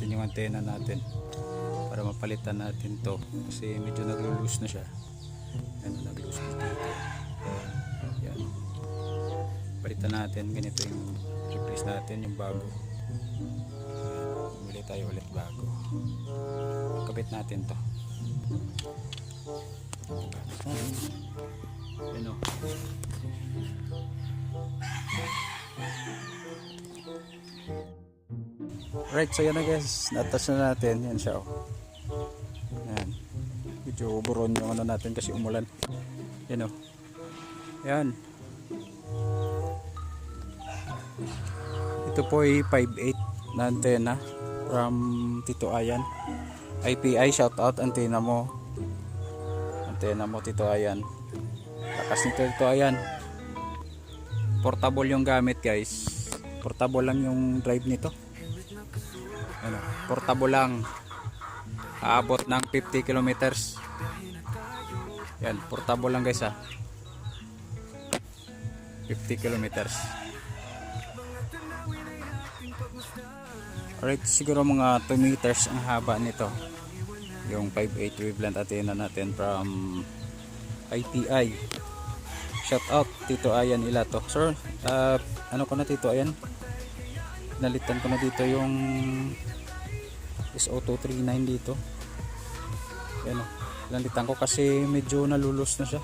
natin yung antena natin para mapalitan natin to kasi medyo naglo-loose na siya. Ano, nag-loose dito. Yan. Palitan natin, ganito yung replace natin yung bago. Bumili tayo ulit bago. Kabit natin to. Ano? Right, so yan na guys, na-attach na natin. Yan siya, oh. Yan. Medyo buron yung ano natin kasi umulan. Yan, oh. Yan. Ito po ay 5.8 na antena from Tito Ayan. IPI, shout out antena mo. Antena mo Tito Ayan. Lakas nito Tito Ayan. Portable yung gamit guys. Portable lang yung drive nito. Ano, portable lang. Aabot ng 50 kilometers. Yan, portable lang guys ha. 50 kilometers. Alright, siguro mga 2 meters ang haba nito. Yung 5.8 wavelength antena natin from IPI. Shout out Tito Ayan Ilato. Sir, ano ko na Tito Ayan? Nalitan ko na dito yung SO239 dito. Yan o. Nalitan ko kasi medyo nalulus na siya.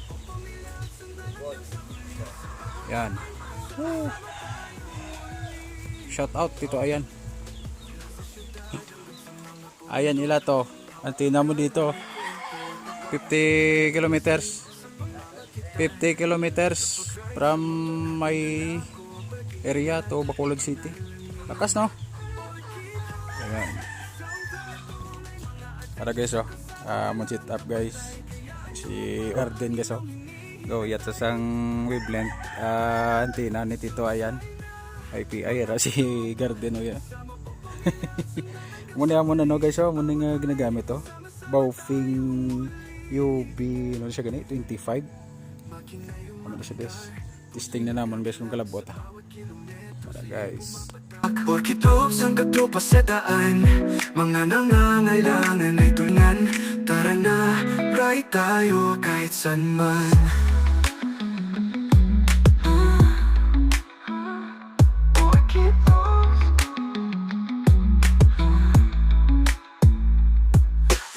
Yan. Shout out Tito Ayan. Ayan Ilato. Antena mo dito. 50 kilometers. 50 kilometers from my area to Bacolod City. Lakas no? Ayan. Para guys oh. Munchit up guys. Si Garden guys oh. Go yat sa sang wavelength antena ni Tito Ayan. IPI ra si Garden oh ya. Muna no guys oh. Muna nga ginagamit oh. Baofeng UB ano siya gani 25. Ano ba siya guys? Testing na naman guys kung kalabot ha. Para guys. Porkito sang katropa sa daan, mga nangangailangan ay tulungan. Tara na, ride tayo kahit saan man.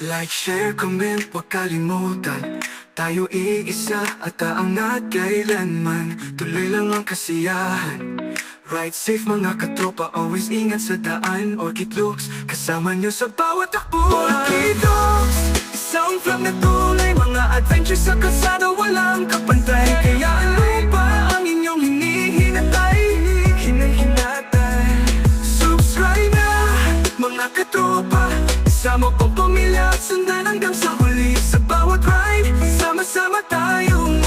Like, share, comment, huwag kalimutan. Tayo iisa at aangat kailanman. Tuloy lang ang kasiyahan. Ride safe mga katropa, always ingat sa daan. Orchid Looks, kasama nyo sa bawat takbuhan. Orchid Looks, isang vlog na tunay. Mga adventures sa kalsada, walang kapantay. Kaya ano pa ang inyong hinihinatay? Subscribe na mga katropa. Isama pang pamilya at sundan hanggang sa huli. Sa bawat ride, sama-sama tayong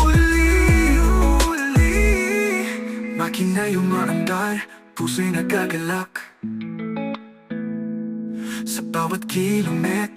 makina yung maandar, puso'y nagagalak. Sa bawat kilometro